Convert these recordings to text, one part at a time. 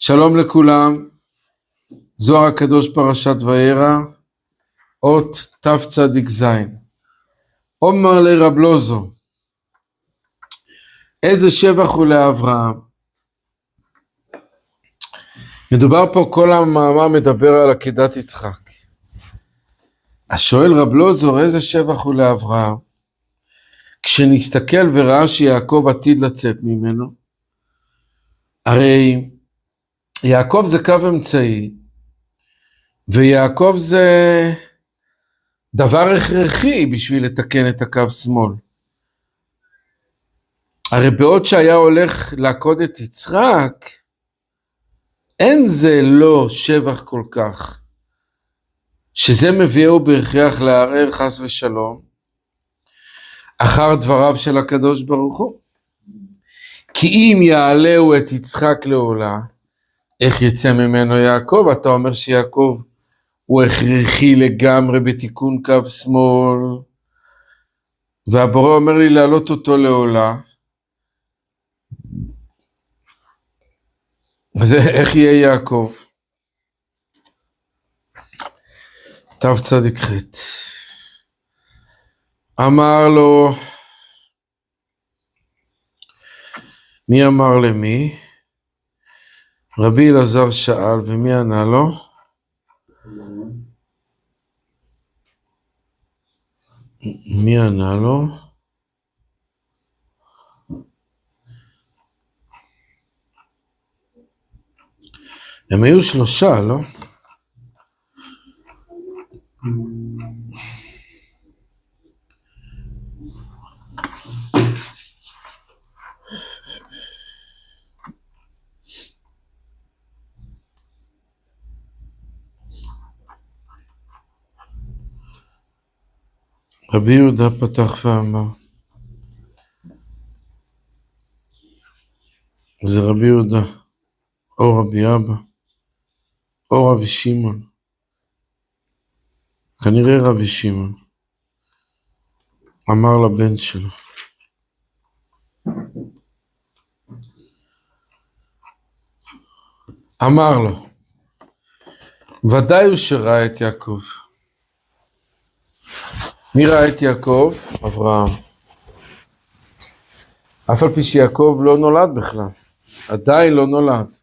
שלום לכולם, זוהר הקדוש פרשת וירא, אות תצ"ז. אומר לרב לוזו, איזה שבח הוא לאברהם. מדובר פה, כל המאמר מדבר על עקדת יצחק. השואל רב לוזו, איזה שבח הוא לאברהם, כשנסתכל וראה שיעקב עתיד לצאת ממנו. הרי יעקב זה קו אמצעי, ויעקב זה דבר הכרחי בשביל לתקן את הקו שמאל. הרי בעוד שהיה הולך לעקוד את יצחק, אין זה לא שבח כל כך, שזה מביאו בהכרח לערער חס ושלום, אחר דבריו של הקדוש ברוך הוא. כי אם יעלהו את יצחק לעולה, איך יצא ממנו יעקב? אתה אומר שיעקב הוא הכרחי לגמרי בתיקון קו שמאל, והבורא אומר לי להעלות אותו לעולה. אז איך יהיה יעקב? תצ"ח. אמר לו, מי אמר למי? רבי אלעזר שאל, ומי ענה לו? מי ענה לו? הם היו שלושה, לא? רבי יהודה פתח ואמר, זה רבי יהודה, או רבי אבא, או רבי שמעון, כנראה רבי שמעון, אמר לבן שלו, אמר לו, ודאי הוא שראה את יעקב. מי ראה את יעקב? אברהם. אף על פי שיעקב לא נולד בכלל, עדיין לא נולד.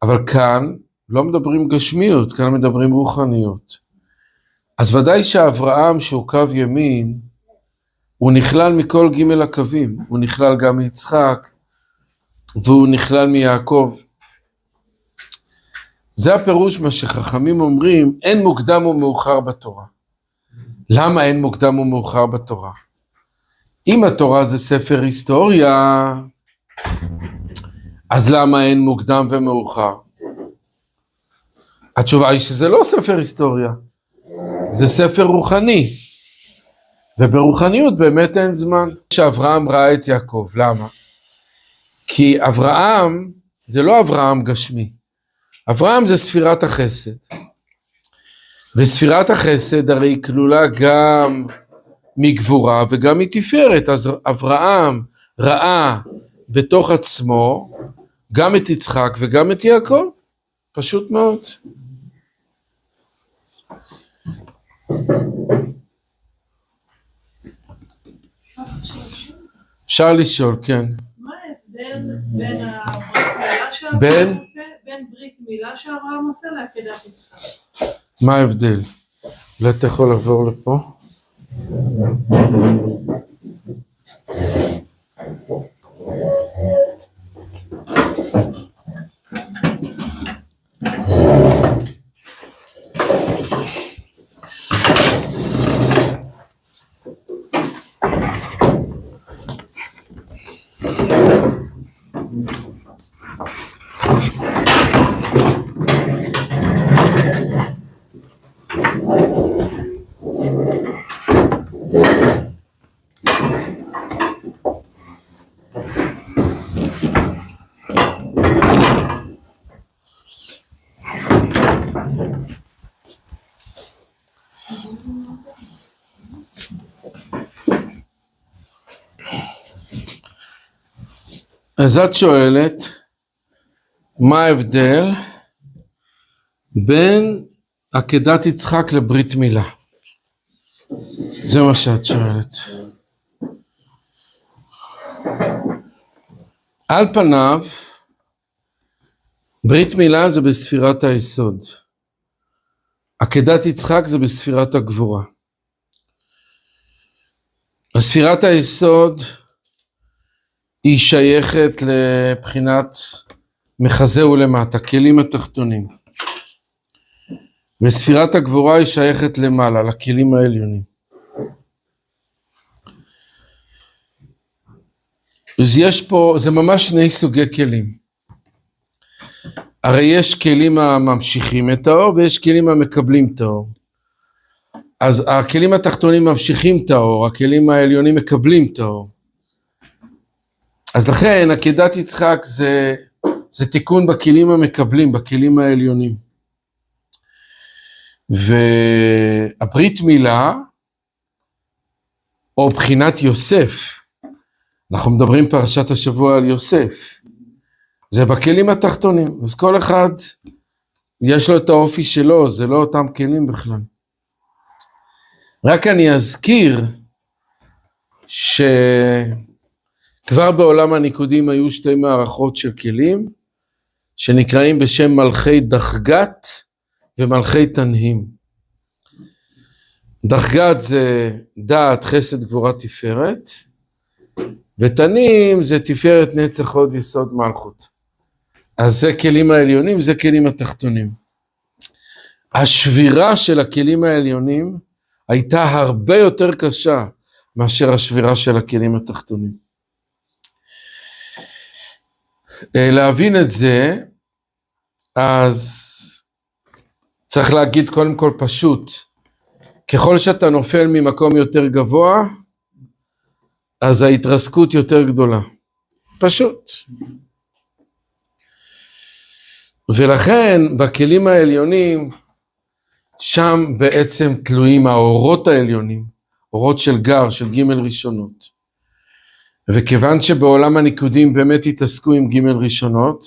אבל כאן לא מדברים גשמיות, כאן מדברים רוחניות. אז ודאי שאברהם שהוא קו ימין, הוא נכלל מכל ג' הקווים, הוא נכלל גם מיצחק, והוא נכלל מיעקב. זה הפירוש מה שחכמים אומרים, אין מוקדם ומאוחר בתורה. למה אין מוקדם ומאוחר בתורה? אם התורה זה ספר היסטוריה, אז למה אין מוקדם ומאוחר? התשובה היא שזה לא ספר היסטוריה, זה ספר רוחני, וברוחניות באמת אין זמן. שאברהם ראה את יעקב, למה? כי אברהם זה לא אברהם גשמי, אברהם זה ספירת החסד, וספירת החסד הרי כלולה גם מגבורה וגם מתפארת. אז אברהם ראה בתוך עצמו גם את יצחק וגם את יעקב, פשוט מאוד. אפשר לשאול, כן. מה ההבדל בין הברית מילה שאברהם עושה, בין ברית מילה שאברהם עושה לעקדת יצחק? מה ההבדל? אולי אתה יכול לעבור לפה? אז את שואלת, מה ההבדל בין עקדת יצחק לברית מילה? זה מה שאת שואלת. על פניו, ברית מילה זה בספירת היסוד. עקדת יצחק זה בספירת הגבורה. הספירת היסוד היא שייכת לבחינת מחזה ולמטה, כלים התחתונים. וספירת הגבורה היא שייכת למעלה, לכלים העליונים. אז יש פה, זה ממש שני סוגי כלים. הרי יש כלים הממשיכים את האור ויש כלים המקבלים את האור. אז הכלים התחתונים ממשיכים את האור, הכלים העליונים מקבלים את האור. אז לכן עקדת יצחק זה תיקון בכלים המקבלים, בכלים העליונים. והברית מילה, או בחינת יוסף, אנחנו מדברים פרשת השבוע על יוסף, זה בכלים התחתונים, אז כל אחד יש לו את האופי שלו, זה לא אותם כלים בכלל. רק אני אזכיר שכבר בעולם הניקודים היו שתי מערכות של כלים, שנקראים בשם מלכי דחגת ומלכי תנהים. דחגת זה דעת, חסד, גבורה, תפארת, ותנהים זה תפארת, נצח, הוד, יסוד, מלכות. אז זה כלים העליונים, זה כלים התחתונים. השבירה של הכלים העליונים הייתה הרבה יותר קשה מאשר השבירה של הכלים התחתונים. להבין את זה, אז צריך להגיד קודם כל פשוט, ככל שאתה נופל ממקום יותר גבוה, אז ההתרסקות יותר גדולה. פשוט. ולכן בכלים העליונים, שם בעצם תלויים האורות העליונים, אורות של גר, של ג' ראשונות. וכיוון שבעולם הניקודים באמת התעסקו עם ג' ראשונות,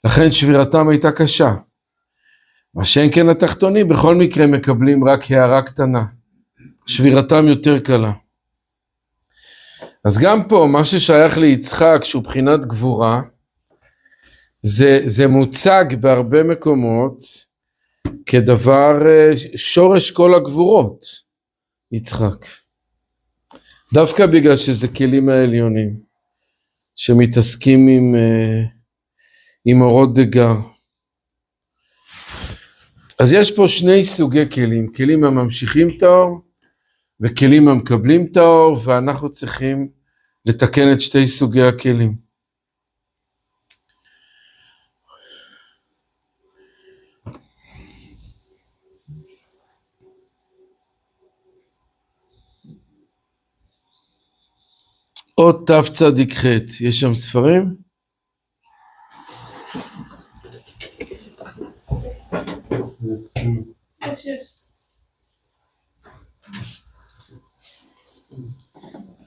לכן שבירתם הייתה קשה. מה שאין כן התחתונים, בכל מקרה מקבלים רק הערה קטנה. שבירתם יותר קלה. אז גם פה, מה ששייך ליצחק, שהוא בחינת גבורה, זה מוצג בהרבה מקומות, כדבר שורש כל הגבורות, יצחק. דווקא בגלל שזה כלים העליונים, שמתעסקים עם אורות דגר. אז יש פה שני סוגי כלים, כלים הממשיכים את האור, וכלים המקבלים את האור, ואנחנו צריכים לתקן את שתי סוגי הכלים. עוד תף צדיק ח', יש שם ספרים?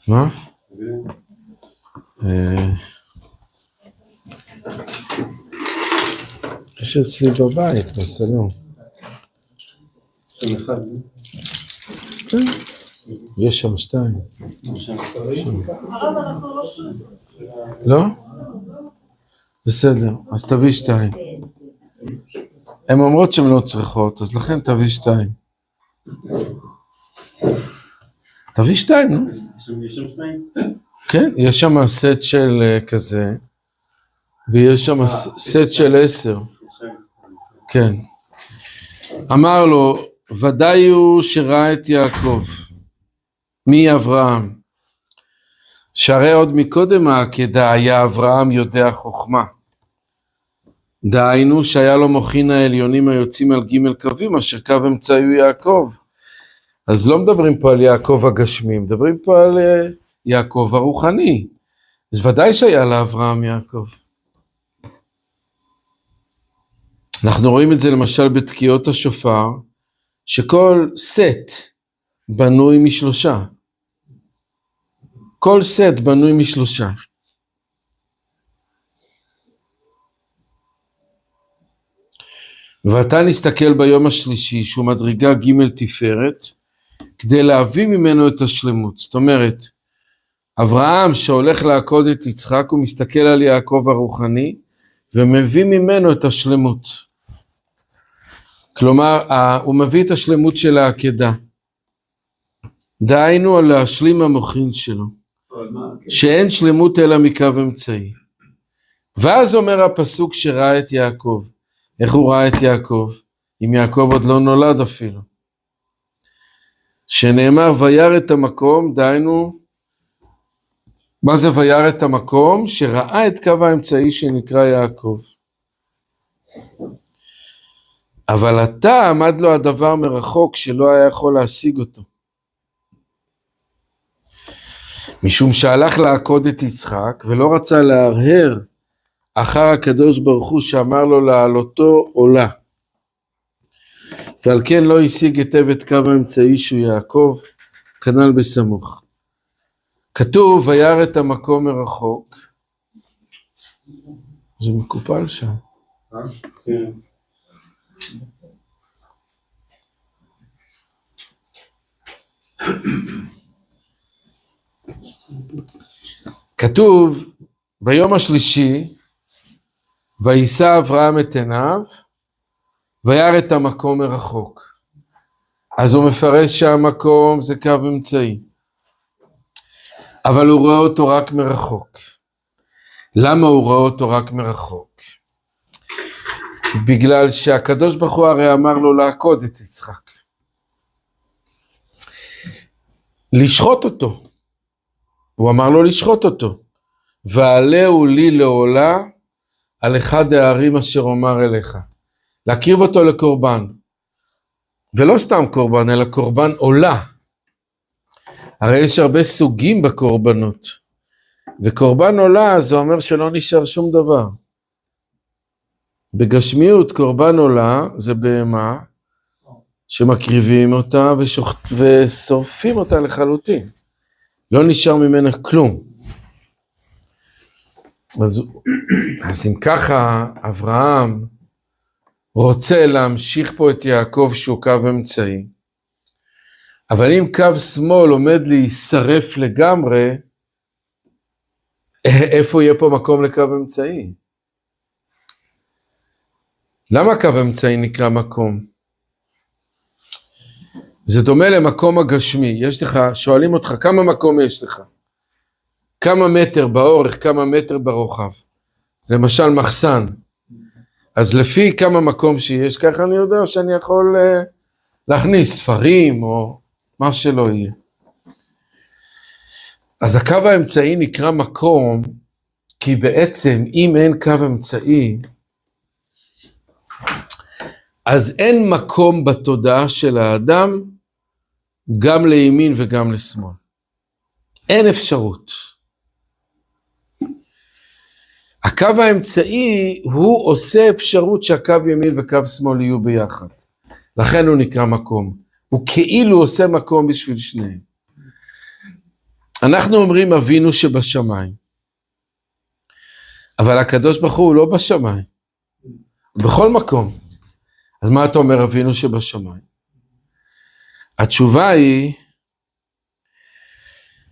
מה? יש אצלי בבית, בסלון. יש שם שתיים. לא? בסדר, אז תביא שתיים. הן אומרות שהן לא צריכות, אז לכן תביא שתיים. תביא שתיים, נו? יש שם שתיים? כן, יש שם סט של כזה, ויש שם סט של 10. כן. אמר לו, ודאי הוא שראה את יעקב. מי אברהם? שהרי עוד מקודם העקדה היה אברהם יודע חוכמה. דהיינו שהיה לו מוחין העליונים היוצאים על ג' קווים, אשר קו אמצעי הוא יעקב. אז לא מדברים פה על יעקב הגשמי, מדברים פה על יעקב הרוחני. אז ודאי שהיה לאברהם יעקב. אנחנו רואים את זה למשל בתקיעות השופר, שכל סט בנוי משלושה. כל סט בנוי משלושה. ואתה נסתכל ביום השלישי, שהוא מדרגה ג' תפארת, כדי להביא ממנו את השלמות. זאת אומרת, אברהם שהולך לעקוד את יצחק, הוא מסתכל על יעקב הרוחני, ומביא ממנו את השלמות. כלומר, הוא מביא את השלמות של העקדה. דהיינו על להשלים המוחין שלו, שאין שלמות אלא מקו אמצעי. ואז אומר הפסוק שראה את יעקב. איך הוא ראה את יעקב? אם יעקב עוד לא נולד אפילו. שנאמר וירא את המקום, דהיינו, מה זה וירא את המקום? שראה את קו האמצעי שנקרא יעקב. אבל עתה עמד לו הדבר מרחוק שלא היה יכול להשיג אותו. משום שהלך לעקוד את יצחק ולא רצה להרהר אחר הקדוש ברוך הוא שאמר לו לעלותו עולה. ועל כן לא השיג היטב את קו האמצעי שהוא יעקב, כנ"ל בסמוך. כתוב וירא את המקום מרחוק. זה מקופל שם. כן. כתוב ביום השלישי וישא אברהם את עיניו וירא את המקום מרחוק. אז הוא מפרש שהמקום זה קו אמצעי, אבל הוא רואה אותו רק מרחוק. למה הוא רואה אותו רק מרחוק? בגלל שהקדוש ברוך הוא הרי אמר לו לעקוד את יצחק, לשחוט אותו. הוא אמר לו לשחוט אותו. ועלהו לי לעולה על אחד הערים אשר אומר אליך. להקריב אותו לקורבן. ולא סתם קורבן, אלא קורבן עולה. הרי יש הרבה סוגים בקורבנות. וקורבן עולה זה אומר שלא נשאר שום דבר. בגשמיות קורבן עולה זה בהמה שמקריבים אותה ושורפים אותה לחלוטין. לא נשאר ממנה כלום. אז אם ככה אברהם רוצה להמשיך פה את יעקב שהוא קו אמצעי, אבל אם קו שמאל עומד להישרף לגמרי, איפה יהיה פה מקום לקו אמצעי? למה קו אמצעי נקרא מקום? זה דומה למקום הגשמי. יש לך, שואלים אותך כמה מקום יש לך? כמה מטר באורך, כמה מטר ברוחב? למשל מחסן. אז לפי כמה מקום שיש, ככה אני יודע שאני יכול להכניס ספרים או מה שלא יהיה. אז הקו האמצעי נקרא מקום, כי בעצם אם אין קו אמצעי, אז אין מקום בתודעה של האדם, גם לימין וגם לשמאל. אין אפשרות. הקו האמצעי הוא עושה אפשרות שהקו ימין וקו שמאל יהיו ביחד. לכן הוא נקרא מקום. הוא כאילו עושה מקום בשביל שניהם. אנחנו אומרים אבינו שבשמיים. אבל הקדוש ברוך הוא לא בשמיים. בכל מקום. אז מה אתה אומר אבינו שבשמיים? התשובה היא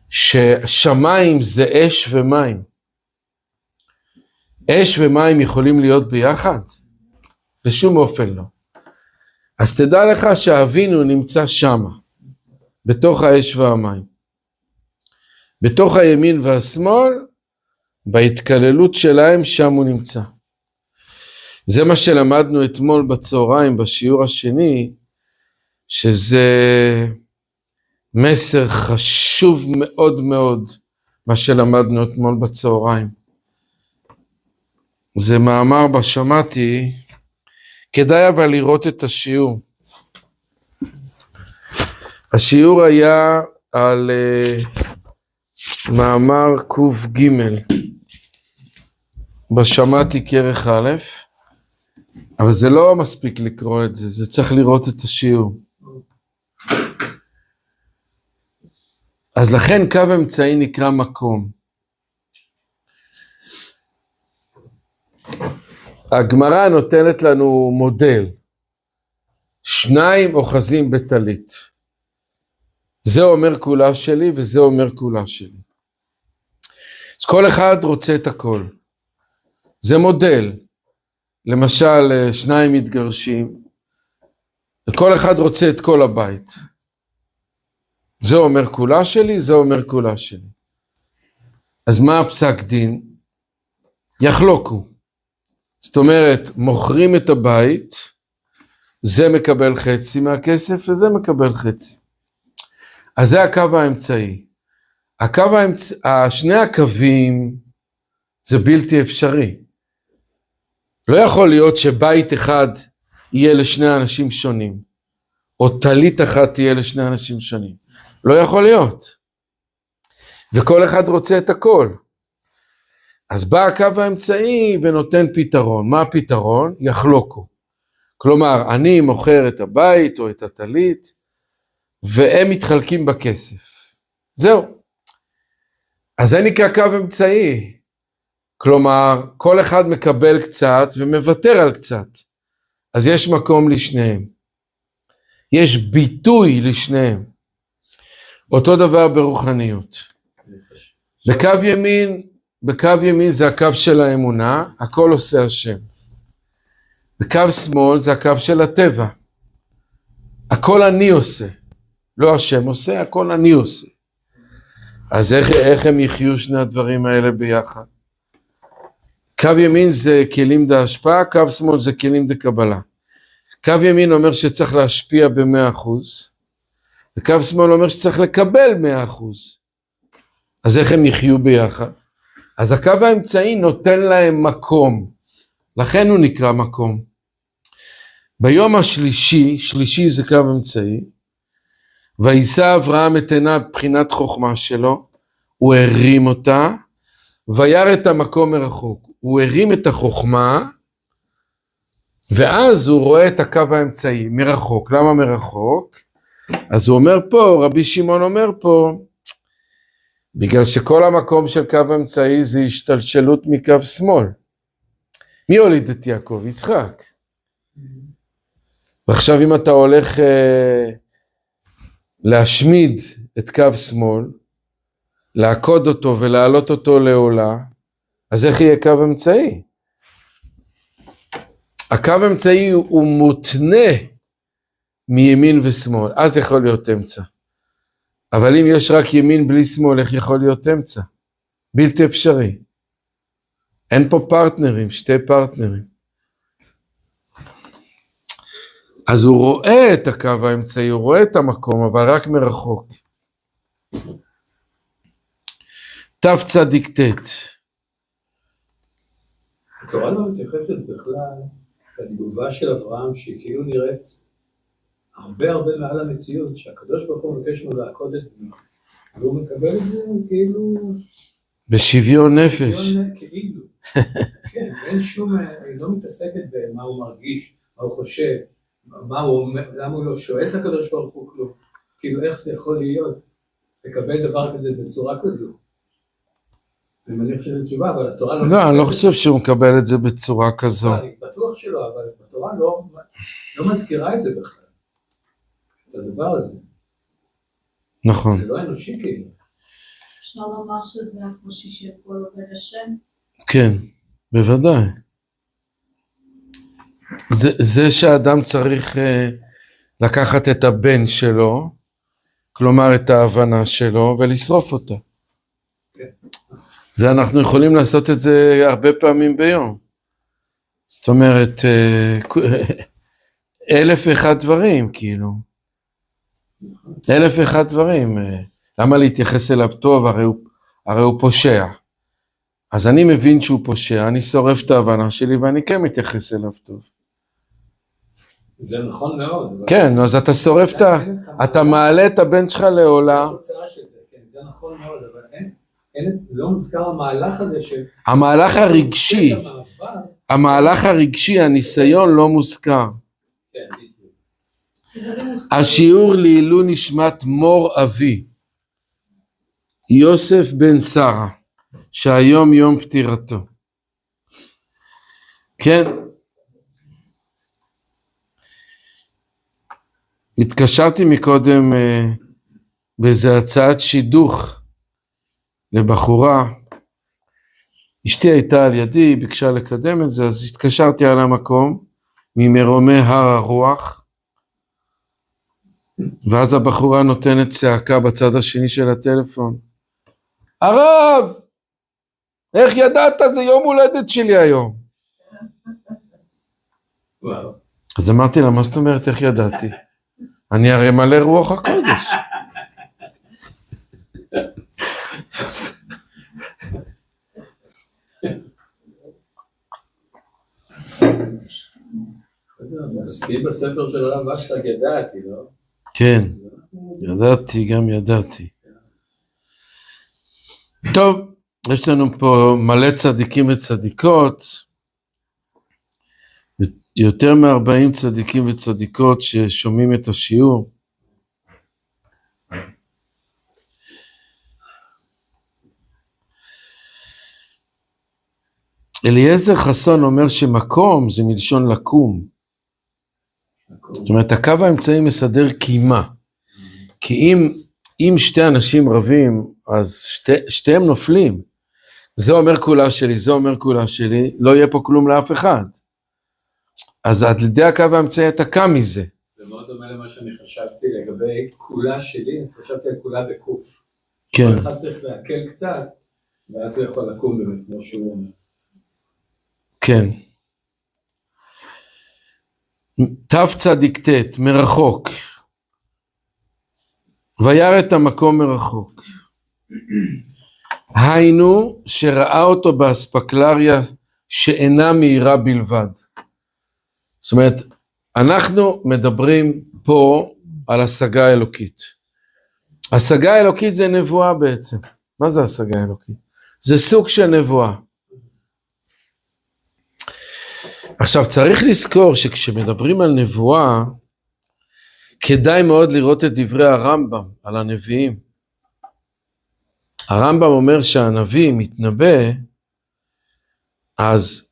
ששמיים זה אש ומים. אש ומים יכולים להיות ביחד? בשום אופן לא. אז תדע לך שאבינו נמצא שמה, בתוך האש והמים. בתוך הימין והשמאל, בהתקללות שלהם שם הוא נמצא. זה מה שלמדנו אתמול בצהריים בשיעור השני, שזה מסר חשוב מאוד מאוד, מה שלמדנו אתמול בצהריים. זה מאמר בשמעתי, כדאי אבל לראות את השיעור. השיעור היה על מאמר ק"ג, בשמעתי כרך א', אבל זה לא מספיק לקרוא את זה, זה צריך לראות את השיעור. אז לכן קו אמצעי נקרא מקום. הגמרא נותנת לנו מודל. שניים אוחזים בטלית. זה אומר כולה שלי וזה אומר כולה שלי. אז כל אחד רוצה את הכל. זה מודל. למשל, שניים מתגרשים, וכל אחד רוצה את כל הבית. זה אומר כולה שלי, זה אומר כולה שלי. אז מה הפסק דין? יחלוקו. זאת אומרת, מוכרים את הבית, זה מקבל חצי מהכסף וזה מקבל חצי. אז זה הקו האמצעי. שני הקווים זה בלתי אפשרי. לא יכול להיות שבית אחד יהיה לשני אנשים שונים, או טלית אחת תהיה לשני אנשים שונים. לא יכול להיות. וכל אחד רוצה את הכל. אז בא הקו האמצעי ונותן פתרון. מה הפתרון? יחלוקו. כלומר, אני מוכר את הבית או את הטלית, והם מתחלקים בכסף. זהו. אז זה נקרא קו אמצעי. כלומר, כל אחד מקבל קצת ומוותר על קצת. אז יש מקום לשניהם. יש ביטוי לשניהם. אותו דבר ברוחניות. בקו ימין זה הקו של האמונה, הכל עושה השם. בקו שמאל זה הקו של הטבע. הכל אני עושה. לא השם עושה, הכל אני עושה. אז איך הם יחיו שני הדברים האלה ביחד? קו ימין זה כלים דה השפעה, קו שמאל זה כלים דה קבלה. קו ימין אומר שצריך להשפיע ב100%, וקו שמאל אומר שצריך לקבל 100%. אז איך הם יחיו ביחד? אז הקו האמצעי נותן להם מקום, לכן הוא נקרא מקום. ביום השלישי, שלישי זה קו אמצעי, וישא אברהם את עיניו בחינת חוכמה שלו, הוא הרים אותה, וירא את המקום מרחוק. הוא הרים את החוכמה, ואז הוא רואה את הקו האמצעי מרחוק. למה מרחוק? אז הוא אומר פה, רבי שמעון אומר פה, בגלל שכל המקום של קו האמצעי זה השתלשלות מקו שמאל. מי הוליד את יעקב? יצחק. ועכשיו אם אתה הולך להשמיד את קו שמאל, לעקוד אותו ולהעלות אותו לעולה, אז איך יהיה קו אמצעי? הקו אמצעי הוא מותנה מימין ושמאל, אז יכול להיות אמצע. אבל אם יש רק ימין בלי שמאל, איך יכול להיות אמצע? בלתי אפשרי. אין פה פרטנרים, שתי פרטנרים. אז הוא רואה את הקו האמצעי, הוא רואה את המקום, אבל רק מרחוק. תצ"ט. התורה לא מתייחסת בכלל לתגובה של אברהם, שהיא כאילו נראית הרבה מעל המציאות, שהקדוש ברוך הוא מבקש לו לעקוד את בנו, והוא מקבל את זה כאילו... בשוויון נפש. כאילו. כן, אין שום, היא לא מתעסקת במה הוא מרגיש, מה הוא חושב, למה הוא לא שואל את הקדוש ברוך הוא כלום, כאילו איך זה יכול להיות, לקבל דבר כזה בצורה כזו. אני מניח שזה תשובה, אבל התורה לא... לא, אני לא חושב שהוא מקבל את זה בצורה כזו. אני בטוח שלא, אבל התורה לא מזכירה את זה בכלל. את הדבר הזה. נכון. זה לא אנושי כאילו. אפשר לומר שזה הקושי שכל עובד השם? כן, בוודאי. זה שאדם צריך לקחת את הבן שלו, כלומר את ההבנה שלו, ולשרוף אותה. זה אנחנו יכולים לעשות את זה הרבה פעמים ביום. זאת אומרת, 1001 דברים, כאילו. 1001 דברים. למה להתייחס אליו טוב? הרי הוא פושע. אז אני מבין שהוא פושע, אני שורף את ההבנה שלי, ואני כן מתייחס אליו טוב. זה נכון מאוד. כן, אז אתה שורף אתה מעלה את הבן שלך לעולה. זה נכון מאוד, אבל לא מוזכר המהלך הזה המהלך הרגשי, הניסיון לא מוזכר. השיעור לעילוי נשמת מור אבי, יוסף בן שרה, שהיום יום פטירתו. כן. התקשרתי מקודם באיזה הצעת שידוך לבחורה, אשתי הייתה על ידי, ביקשה לקדם את זה, אז התקשרתי על המקום, ממרומי הר הרוח, ואז הבחורה נותנת צעקה בצד השני של הטלפון, הרב, איך ידעת? זה יום הולדת שלי היום. וואו. אז אמרתי לה, מה זאת אומרת איך ידעתי? אני הרי מלא רוח הקודש. עשיתי בספר של הרב אשלג ידעתי, לא? כן, ידעתי, גם ידעתי. טוב, יש לנו פה מלא צדיקים וצדיקות, יותר מ-40 צדיקים וצדיקות ששומעים את השיעור. אליעזר חסון אומר שמקום זה מלשון לקום. זאת אומרת, הקו האמצעי מסדר קימה. כי אם שתי אנשים רבים, אז שתיהם נופלים. זה אומר כולה שלי, זה אומר כולה שלי, לא יהיה פה כלום לאף אחד. אז עד לידי הקו האמצעי אתה קם מזה. זה מאוד דומה למה שאני חשבתי לגבי כולה שלי, אז חשבתי על כולה בקוף. כן. כל אחד צריך להקל קצת, ואז הוא יכול לקום באמת, כמו שהוא אומר. כן. תצ"ט, מרחוק. וירא את המקום מרחוק. היינו שראה אותו באספקלריה שאינה מהירה בלבד. זאת אומרת, אנחנו מדברים פה על השגה אלוקית. השגה אלוקית זה נבואה בעצם. מה זה השגה אלוקית? זה סוג של נבואה. עכשיו צריך לזכור שכשמדברים על נבואה, כדאי מאוד לראות את דברי הרמב"ם על הנביאים. הרמב"ם אומר שהנביא מתנבא, אז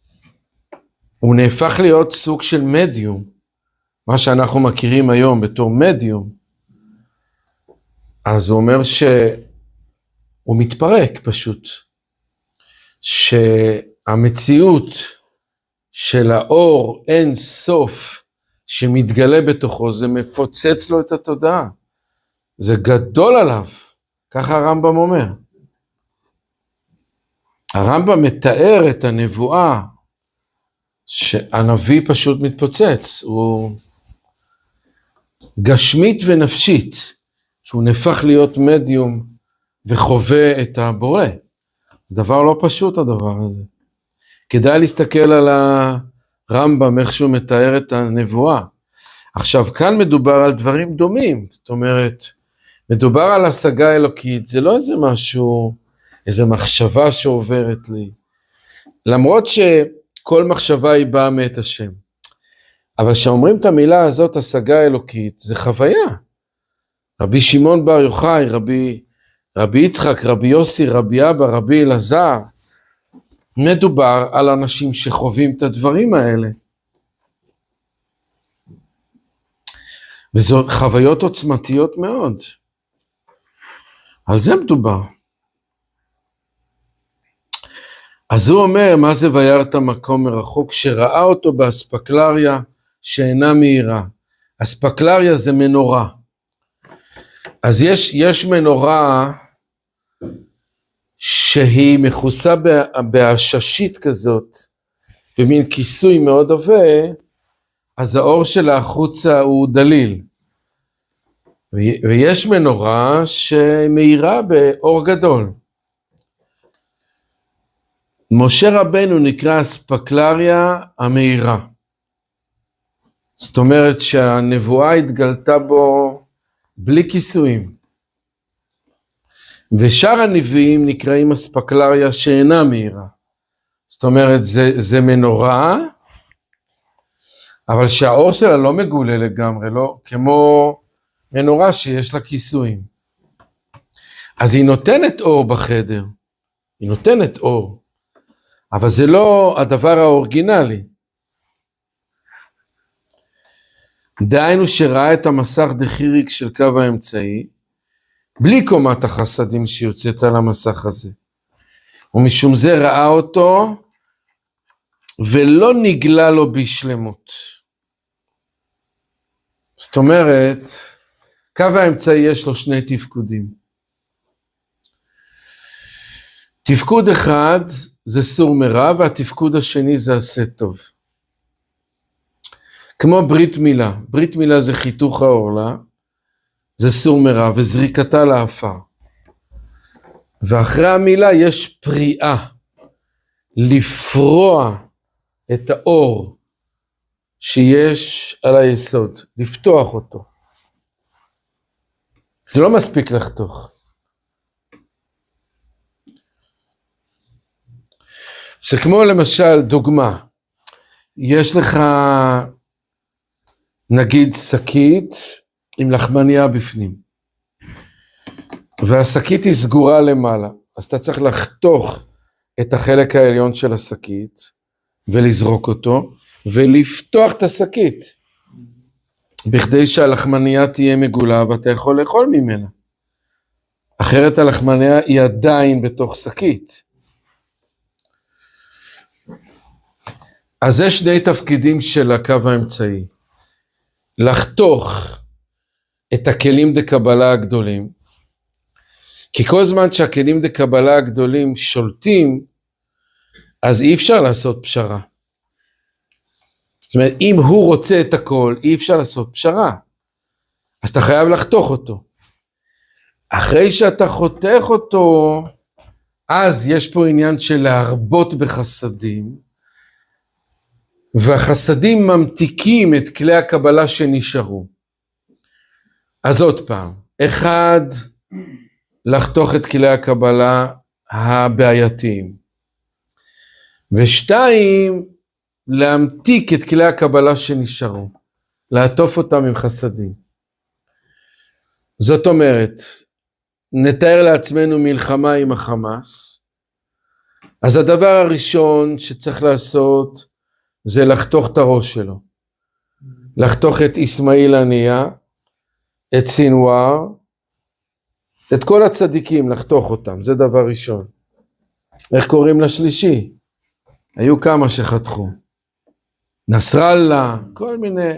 הוא נהפך להיות סוג של מדיום, מה שאנחנו מכירים היום בתור מדיום. אז הוא אומר שהוא מתפרק פשוט, שהמציאות של האור אין סוף שמתגלה בתוכו, זה מפוצץ לו את התודעה, זה גדול עליו, ככה הרמב"ם אומר. הרמב"ם מתאר את הנבואה, שהנביא פשוט מתפוצץ, הוא גשמית ונפשית, שהוא נהפך להיות מדיום וחווה את הבורא. זה דבר לא פשוט הדבר הזה. כדאי להסתכל על הרמב"ם, איך שהוא מתאר את הנבואה. עכשיו, כאן מדובר על דברים דומים, זאת אומרת, מדובר על השגה אלוקית, זה לא איזה משהו, איזה מחשבה שעוברת לי, למרות שכל מחשבה היא באה מאת השם, אבל כשאומרים את המילה הזאת, השגה אלוקית, זה חוויה. רבי שמעון בר יוחאי, רבי יצחק, רבי יוסי, רבי אבא, רבי אלעזר, מדובר על אנשים שחווים את הדברים האלה. וזו חוויות עוצמתיות מאוד. על זה מדובר. אז הוא אומר, מה זה וירא את המקום מרחוק? שראה אותו באספקלריה שאינה מהירה. אספקלריה זה מנורה. אז יש מנורה שהיא מכוסה בעששית כזאת, במין כיסוי מאוד עבה, אז האור שלה החוצה הוא דליל. ויש מנורה שמאירה באור גדול. משה רבנו נקרא אספקלריה המאירה. זאת אומרת שהנבואה התגלתה בו בלי כיסויים. ושאר הנביאים נקראים אספקלריה שאינה מאירה. זאת אומרת זה מנורה, אבל שהאור שלה לא מגולה לגמרי, לא כמו מנורה שיש לה כיסויים. אז היא נותנת אור בחדר, היא נותנת אור, אבל זה לא הדבר האורגינלי. דהיינו שראה את המסך דחיריק של קו האמצעי, בלי קומת החסדים שיוצאת על המסך הזה. ומשום זה ראה אותו, ולא נגלה לו בשלמות. זאת אומרת, קו האמצעי יש לו שני תפקודים. תפקוד אחד זה סור מרע, והתפקוד השני זה עשה טוב. כמו ברית מילה. ברית מילה זה חיתוך העורלה, זה סור מרע וזריקתה לאפר. ואחרי המילה יש פריאה, לפרוע את האור שיש על היסוד, לפתוח אותו. זה לא מספיק לחתוך. זה כמו למשל דוגמה, יש לך נגיד שקית עם לחמניה בפנים, והשקית היא סגורה למעלה, אז אתה צריך לחתוך את החלק העליון של השקית, ולזרוק אותו, ולפתוח את השקית, בכדי שהלחמניה תהיה מגולה, ואתה יכול לאכול ממנה. אחרת הלחמניה היא עדיין בתוך שקית. אז זה שני תפקידים של הקו האמצעי. לחתוך את הכלים דקבלה הגדולים, כי כל זמן שהכלים דקבלה הגדולים שולטים, אז אי אפשר לעשות פשרה. זאת אומרת, אם הוא רוצה את הכל, אי אפשר לעשות פשרה. אז אתה חייב לחתוך אותו. אחרי שאתה חותך אותו, אז יש פה עניין של להרבות בחסדים, והחסדים ממתיקים את כלי הקבלה שנשארו. אז עוד פעם, אחד, לחתוך את כלי הקבלה הבעייתיים. ושתיים, להמתיק את כלי הקבלה שנשארו. לעטוף אותם עם חסדים. זאת אומרת, נתאר לעצמנו מלחמה עם החמאס, אז הדבר הראשון שצריך לעשות, זה לחתוך את הראש שלו. לחתוך את איסמעיל הנייה, את סינואר, את כל הצדיקים, לחתוך אותם, זה דבר ראשון. איך קוראים לשלישי? היו כמה שחתכו. נסראללה, כל מיני,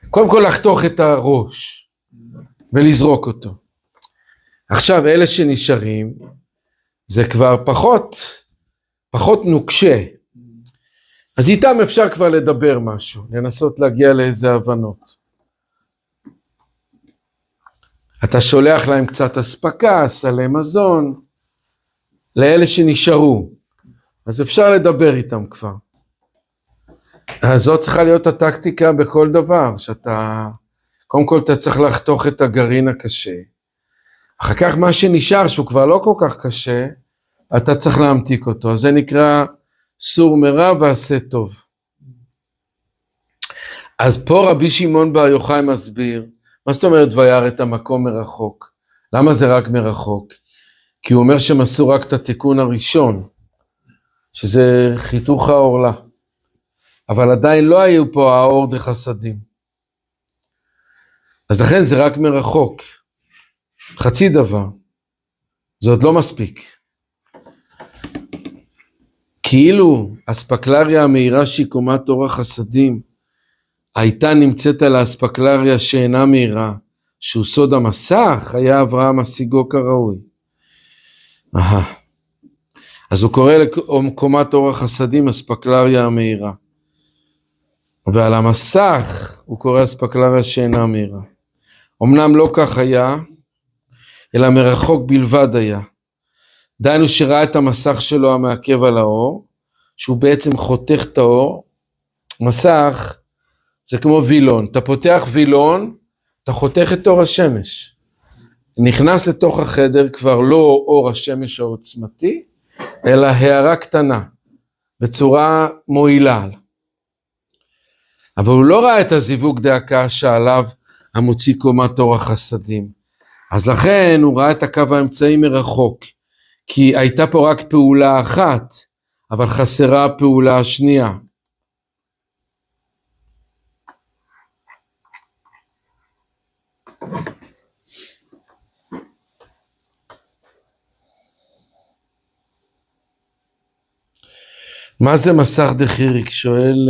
קודם כל לחתוך את הראש, ולזרוק אותו. עכשיו, אלה שנשארים, זה כבר פחות נוקשה. אז איתם אפשר כבר לדבר משהו, לנסות להגיע לאיזה הבנות. אתה שולח להם קצת הספקה, סלי מזון, לאלה שנשארו. אז אפשר לדבר איתם כבר. אז זאת צריכה להיות הטקטיקה בכל דבר, שאתה, קודם כל אתה צריך לחתוך את הגרעין הקשה. אחר כך מה שנשאר, שהוא כבר לא כל כך קשה, אתה צריך להמתיק אותו. אז זה נקרא סור מרע ועשה טוב. אז פה רבי שמעון בר יוחאי מסביר, מה זאת אומרת וירא את המקום מרחוק? למה זה רק מרחוק? כי הוא אומר שהם עשו רק את התיקון הראשון, שזה חיתוך העורלה. אבל עדיין לא היו פה האור דחסדים. אז לכן זה רק מרחוק. חצי דבר. זה עוד לא מספיק. כאילו אספקלריה המהירה שהיא קומת אור החסדים, הייתה נמצאת על האספקלריה שאינה מהירה, שהוא סוד המסך, היה אברהם משיגו כראוי. אז הוא קורא לקומת אור החסדים אספקלריה המהירה. ועל המסך הוא קורא אספקלריה שאינה מהירה. אמנם לא כך היה, אלא מרחוק בלבד היה. דהיינו שראה את המסך שלו המעכב על האור, שהוא בעצם חותך את האור. מסך זה כמו וילון, אתה פותח וילון, אתה חותך את אור השמש. נכנס לתוך החדר כבר לא אור השמש העוצמתי, אלא הערה קטנה, בצורה מועילה. אבל הוא לא ראה את הזיווג דאקה שעליו המוציא קומת אור החסדים. אז לכן הוא ראה את הקו האמצעי מרחוק, כי הייתה פה רק פעולה אחת, אבל חסרה הפעולה השנייה. מה זה מסך דחיריק? שואל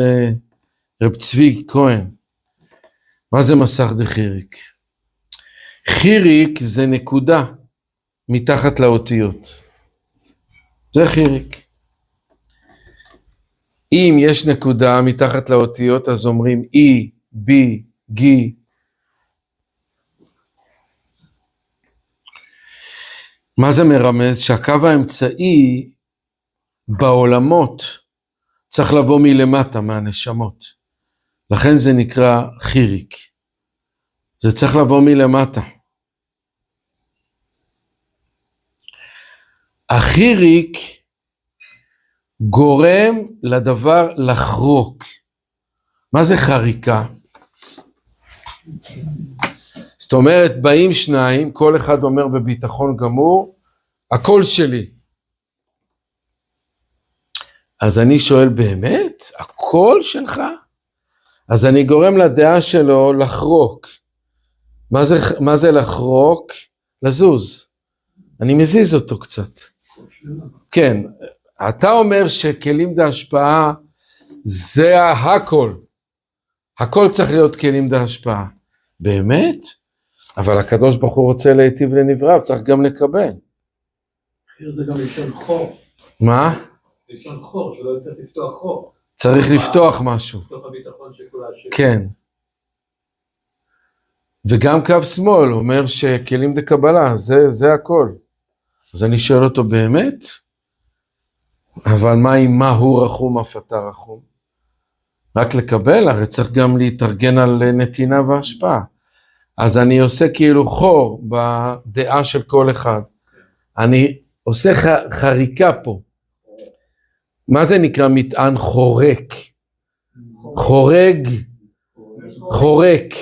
רב צבי כהן. מה זה מסך דחיריק? חיריק זה נקודה מתחת לאותיות. זה חיריק. אם יש נקודה מתחת לאותיות, אז אומרים אי, בי, גי. מה זה מרמז? שהקו האמצעי בעולמות צריך לבוא מלמטה, מהנשמות. לכן זה נקרא חיריק. זה צריך לבוא מלמטה. החיריק גורם לדבר לחרוק. מה זה חריקה? זאת אומרת, באים שניים, כל אחד אומר בביטחון גמור, הכל שלי. אז אני שואל באמת, הכל שלך? אז אני גורם לדעה שלו לחרוק. מה זה לחרוק? לזוז. אני מזיז אותו קצת. כן, אתה אומר שכלים בהשפעה זה הכל. הכל צריך להיות כלים בהשפעה. באמת? אבל הקדוש ברוך הוא רוצה להיטיב לנבריו, צריך גם לקבל. זה גם לישון חור. מה? לישון חור, שלא צריך לפתוח חור. צריך לפתוח משהו. בתוך הביטחון של כולה שלי. כן. וגם קו שמאל אומר שכלים דקבלה, זה הכל. אז אני שואל אותו באמת? אבל מה הוא רחום אף אתה רחום? רק לקבל, הרי צריך גם להתארגן על נתינה והשפעה. אז אני עושה כאילו חור בדעה של כל אחד. אני עושה חריקה פה. מה זה נקרא מטען חורק? חורג, חורק.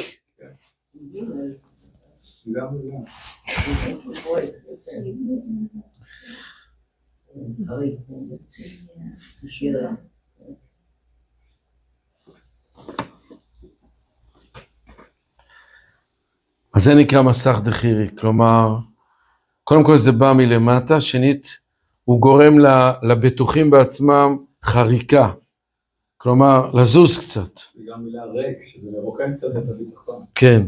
אז זה נקרא מסך דחיריק, כלומר, קודם כל זה בא מלמטה, שנית, הוא גורם לבטוחים בעצמם חריקה, כלומר, לזוז קצת. זה גם מילה ריק, שזה לרוקן קצת את הביטחון. כן.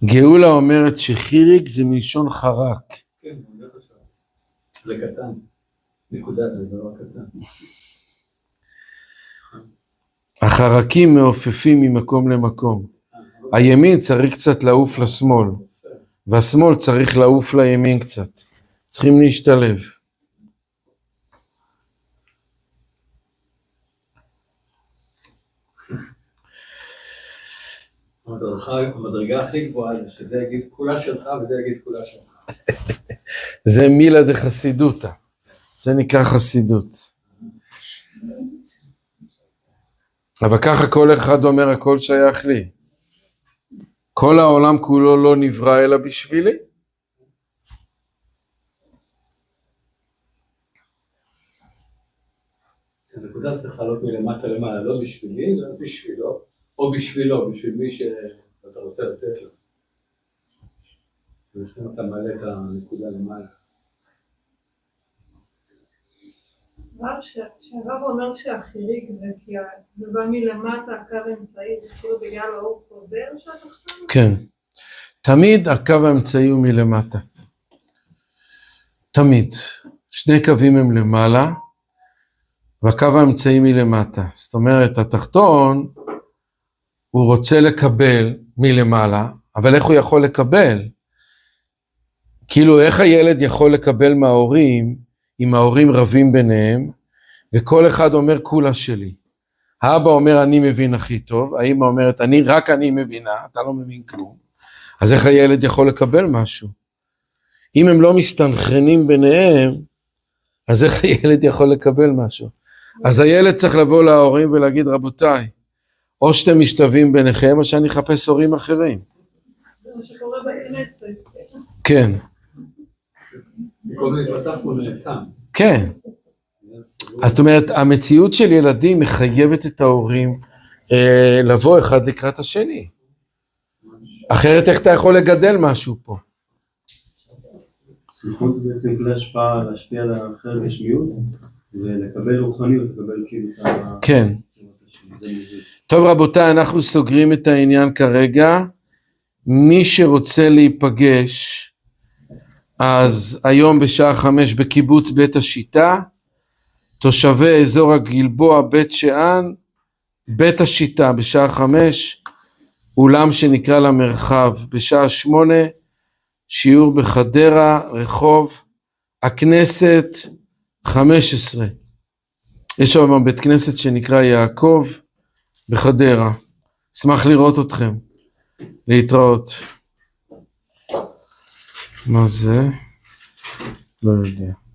גאולה אומרת שחיריק זה מלשון חרק. כן, זה קטן. נקודה, זה דבר קטן. החרקים מעופפים ממקום למקום. הימין צריך קצת לעוף לשמאל, והשמאל צריך לעוף לימין קצת. צריכים להשתלב. המדרגה הכי גבוהה זה שזה יגיד כולה שלך וזה יגיד כולה שלך. זה מילה דחסידותא. זה נקרא חסידות. אבל ככה כל אחד אומר הכל שייך לי. כל העולם כולו לא נברא אלא בשבילי. הנקודה צריכה לעלות מלמטה למעלה, לא בשבילי, לא בשבילו, או בשבילו, בשביל מי שאתה רוצה לתת לו. ולשם אתה מעלה את הנקודה למעלה. שהרב אומר שהחיריק זה כי זה בא מלמטה, הקו האמצעי, זה כאילו בגלל האור חוזר שהתחתון? כן. תמיד הקו האמצעי הוא מלמטה. תמיד. שני קווים הם למעלה, והקו האמצעי מלמטה. זאת אומרת, התחתון, הוא רוצה לקבל מלמעלה, אבל איך הוא יכול לקבל? כאילו, איך הילד יכול לקבל מההורים, אם ההורים רבים ביניהם, וכל אחד אומר כולה שלי. האבא אומר אני מבין הכי טוב, האמא אומרת רק אני מבינה, אתה לא מבין כלום. אז איך הילד יכול לקבל משהו? אם הם לא מסתנכרנים ביניהם, אז איך הילד יכול לקבל משהו? אז הילד צריך לבוא להורים ולהגיד רבותיי, או שאתם משתווים ביניכם, או שאני אחפש הורים אחרים. זה מה שקורה בכנסת. כן. במקום להתפתח הוא נאטם. כן. אז זאת אומרת, המציאות של ילדים מחייבת את ההורים לבוא אחד לקראת השני. אחרת איך אתה יכול לגדל משהו פה? סליחות זה בעצם כלי השפעה להשפיע על האחר גשמיות ולקבל רוחניות, לקבל כאילו את ה... כן. טוב רבותיי, אנחנו סוגרים את העניין כרגע. מי שרוצה להיפגש, אז היום בשעה 5 בקיבוץ בית השיטה, תושבי אזור הגלבוע בית שאן, בית השיטה בשעה 5, אולם שנקרא למרחב, בשעה 8, שיעור בחדרה, רחוב הכנסת 15. יש שם בית כנסת שנקרא יעקב בחדרה. אשמח לראות אתכם. להתראות. מה זה? לא יודע.